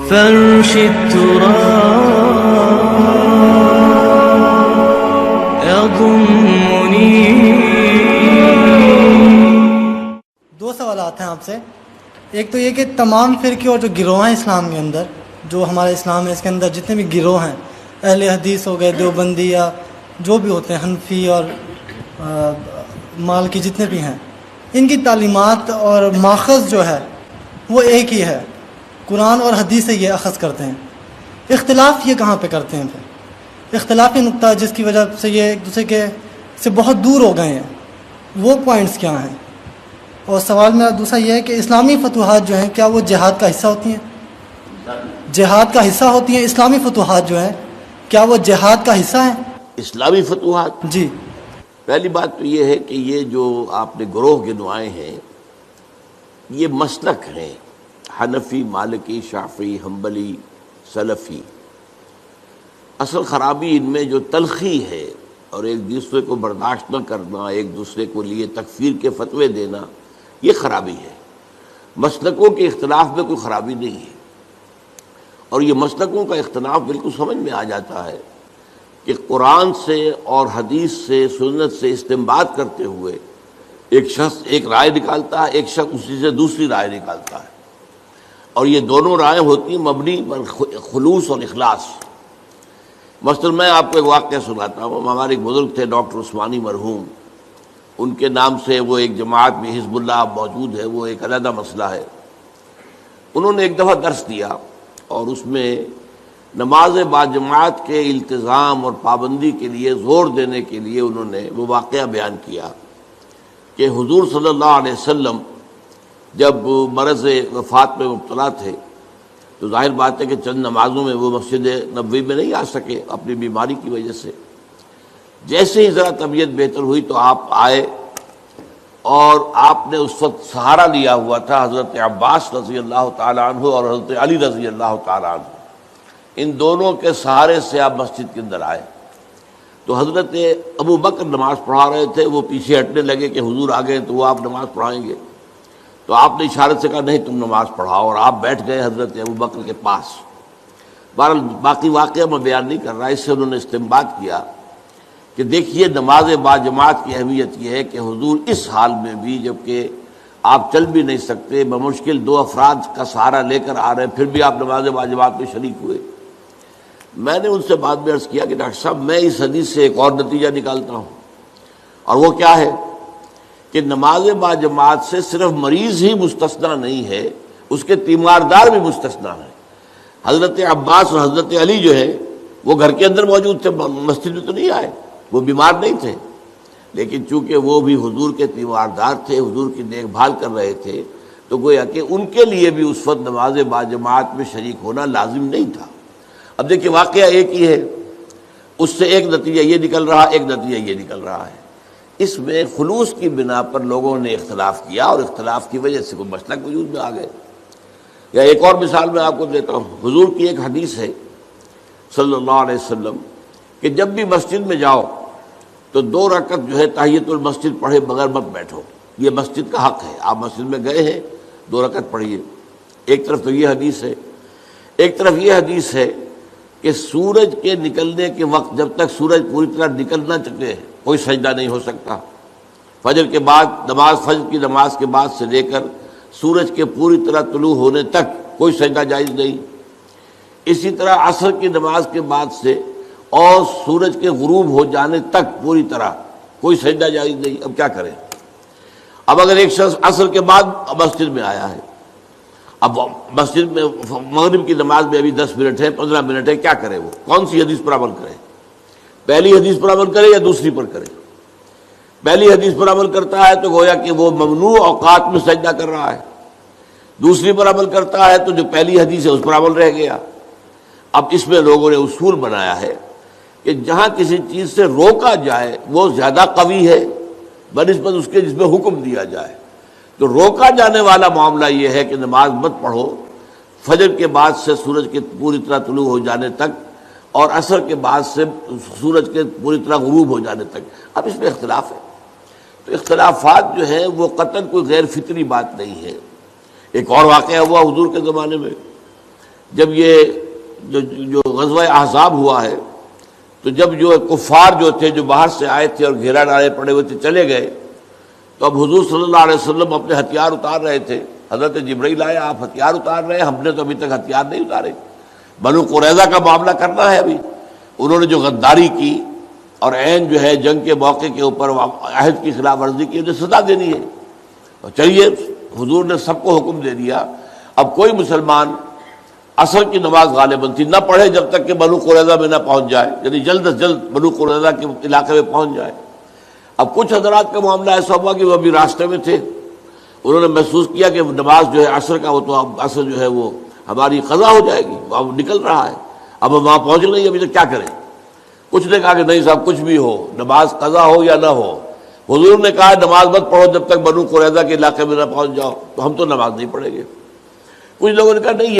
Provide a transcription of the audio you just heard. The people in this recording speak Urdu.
فرش التراب يضمني. دو سوالات ہیں آپ سے. ایک تو یہ کہ تمام فرقے اور جو گروہ ہیں اسلام کے اندر، جو ہمارا اسلام ہے اس کے اندر جتنے بھی گروہ ہیں، اہل حدیث ہو گئے، دیوبندی یا جو بھی ہوتے ہیں، حنفی اور مالکی جتنے بھی ہیں، ان کی تعلیمات اور ماخذ جو ہے وہ ایک ہی ہے، قرآن اور حدیث سے یہ اخذ کرتے ہیں. اختلاف یہ کہاں پہ کرتے ہیں؟ پھر اختلافی نقطہ جس کی وجہ سے یہ ایک دوسرے کے سے بہت دور ہو گئے ہیں، وہ پوائنٹس کیا ہیں؟ اور سوال میرا دوسرا یہ ہے کہ اسلامی فتوحات جو ہیں کیا وہ جہاد کا حصہ ہوتی ہیں؟ جہاد کا حصہ ہوتی ہیں اسلامی فتوحات جو ہیں، کیا وہ جہاد کا حصہ ہیں؟ اسلامی فتوحات، جی. پہلی بات تو یہ ہے کہ یہ جو آپ نے گروہ گنوائے ہیں یہ مسلک ہیں، حنفی، مالکی، شافعی، حنبلی، سلفی. اصل خرابی ان میں جو تلخی ہے اور ایک دوسرے کو برداشت نہ کرنا، ایک دوسرے کو لیے تکفیر کے فتوے دینا، یہ خرابی ہے. مسلکوں کے اختلاف میں کوئی خرابی نہیں ہے، اور یہ مسلکوں کا اختلاف بالکل سمجھ میں آ جاتا ہے کہ قرآن سے اور حدیث سے، سنت سے استنباط کرتے ہوئے ایک شخص ایک رائے نکالتا ہے، ایک شخص اسی سے دوسری رائے نکالتا ہے، اور یہ دونوں رائے ہوتی ہیں مبنی پر خلوص اور اخلاص. مثلا میں آپ کو ایک واقعہ سناتا ہوں. ہمارے ایک بزرگ تھے ڈاکٹر عثمانی مرحوم، ان کے نام سے وہ ایک جماعت میں حزب اللہ موجود ہے، وہ ایک علیحدہ مسئلہ ہے. انہوں نے ایک دفعہ درس دیا اور اس میں نماز باجماعت کے التزام اور پابندی کے لیے زور دینے کے لیے انہوں نے وہ واقعہ بیان کیا کہ حضور صلی اللہ علیہ وسلم جب مرض وفات میں مبتلا تھے تو ظاہر بات ہے کہ چند نمازوں میں وہ مسجد نبوی میں نہیں آ سکے اپنی بیماری کی وجہ سے. جیسے ہی ذرا طبیعت بہتر ہوئی تو آپ آئے، اور آپ نے اس وقت سہارا لیا ہوا تھا حضرت عباس رضی اللہ تعالیٰ عنہ اور حضرت علی رضی اللہ تعالیٰ عنہ. ان دونوں کے سہارے سے آپ مسجد کے اندر آئے تو حضرت ابو بکر نماز پڑھا رہے تھے، وہ پیچھے ہٹنے لگے کہ حضور آ گئے تو وہ آپ نماز پڑھائیں گے. تو آپ نے اشارت سے کہا نہیں تم نماز پڑھاؤ، اور آپ بیٹھ گئے حضرت ابو بکر کے پاس. بہرحال باقی واقعہ میں بیان نہیں کر رہا، اس سے انہوں نے استنباط کیا کہ دیکھیے نماز باجماعت کی اہمیت یہ ہے کہ حضور اس حال میں بھی، جبکہ آپ چل بھی نہیں سکتے، بمشکل 2 افراد کا سہارا لے کر آ رہے ہیں، پھر بھی آپ نماز باجماعت میں شریک ہوئے. میں نے ان سے بعد میں عرض کیا کہ ڈاکٹر صاحب میں اس حدیث سے ایک اور نتیجہ نکالتا ہوں، اور وہ کیا ہے کہ نماز باجماعت سے صرف مریض ہی مستثنا نہیں ہے، اس کے تیماردار بھی مستثنا ہیں. حضرت عباس اور حضرت علی جو ہے وہ گھر کے اندر موجود تھے، مسجد میں تو نہیں آئے، وہ بیمار نہیں تھے، لیکن چونکہ وہ بھی حضور کے تیماردار تھے، حضور کی دیکھ بھال کر رہے تھے، تو گویا کہ ان کے لیے بھی اس وقت نماز باجماعت میں شریک ہونا لازم نہیں تھا. اب دیکھیے واقعہ ایک ہی ہے، اس سے ایک نتیجہ یہ نکل رہا، ایک نتیجہ یہ نکل رہا ہے. اس میں خلوص کی بنا پر لوگوں نے اختلاف کیا، اور اختلاف کی وجہ سے کوئی مسلک وجود میں آ گئے. یا ایک اور مثال میں آپ کو دیتا ہوں. حضور کی ایک حدیث ہے صلی اللہ علیہ وسلم کہ جب بھی مسجد میں جاؤ تو 2 رکعت جو ہے تحیۃ المسجد پڑھے بغیر مت بیٹھو، یہ مسجد کا حق ہے. آپ مسجد میں گئے ہیں 2 رکعت پڑھیے. ایک طرف تو یہ حدیث ہے، ایک طرف یہ حدیث ہے کہ سورج کے نکلنے کے وقت جب تک سورج پوری طرح نکل نہ چکے کوئی سجدہ نہیں ہو سکتا. فجر کے بعد فجر کی نماز کے بعد سے لے کر سورج کے پوری طرح طلوع ہونے تک کوئی سجدہ جائز نہیں. اسی طرح عصر کی نماز کے بعد سے اور سورج کے غروب ہو جانے تک پوری طرح کوئی سجدہ جائز نہیں. اب کیا کریں؟ اب اگر ایک شخص عصر کے بعد مسجد میں آیا ہے، اب مسجد میں مغرب کی نماز میں ابھی 10 منٹ ہے، 15 منٹ ہے، کیا کرے؟ وہ کون سی حدیث پر عمل کرے؟ پہلی حدیث پر عمل کرے یا دوسری پر کرے؟ پہلی حدیث پر عمل کرتا ہے تو گویا کہ وہ ممنوع اوقات میں سجدہ کر رہا ہے، دوسری پر عمل کرتا ہے تو جو پہلی حدیث ہے اس پر عمل رہ گیا. اب اس میں لوگوں نے اصول بنایا ہے کہ جہاں کسی چیز سے روکا جائے وہ زیادہ قوی ہے بنسبت اس کے جس میں حکم دیا جائے. تو روکا جانے والا معاملہ یہ ہے کہ نماز مت پڑھو فجر کے بعد سے سورج کے پوری طرح طلوع ہو جانے تک، اور عصر کے بعد سے سورج کے پوری طرح غروب ہو جانے تک. اب اس میں اختلاف ہے، تو اختلافات جو ہیں وہ قطعاً کوئی غیر فطری بات نہیں ہے. ایک اور واقعہ ہوا حضور کے زمانے میں، جب یہ جو غزوہ احزاب ہوا ہے تو جب جو کفار جو تھے جو باہر سے آئے تھے اور گھیرا ڈالے پڑے ہوئے تھے چلے گئے، تو اب حضور صلی اللہ علیہ وسلم اپنے ہتھیار اتار رہے تھے. حضرت جبرائیل آئے، آپ ہتھیار اتار رہے ہیں، ہم نے تو ابھی تک ہتھیار نہیں اتارے. بنو قریظہ کا معاملہ کرنا ہے ابھی. انہوں نے جو غداری کی اور عین جو ہے جنگ کے موقع کے اوپر عہد کی خلاف ورزی کی، انہیں سزا دینی ہے. اور چلیے حضور نے سب کو حکم دے دیا. اب کوئی مسلمان عصر کی نماز غالباً تھی نہ پڑھے جب تک کہ بنو قریظہ میں نہ پہنچ جائے، یعنی جلد از جلد بنو قریظہ کے علاقے میں پہنچ جائے. اب کچھ حضرات کا معاملہ ایسا ہوا کہ وہ ابھی راستے میں تھے، انہوں نے محسوس کیا کہ نماز جو ہے عصر کا، وہ تو اب عصر جو ہے وہ ہماری قضا ہو جائے گی، اب نکل رہا ہے، اب ہم وہاں پہنچ نہیں، ابھی تک کیا کریں. کچھ نے کہا کہ نہیں صاحب کچھ بھی ہو، نماز قضا ہو یا نہ ہو. حضور نے کہا نماز مت پڑھو جب تک بنو قریظہ کے علاقے میں نہ پہنچ جاؤ، تو ہم تو نماز نہیں پڑھیں گے. کچھ لوگوں نے کہا نہیں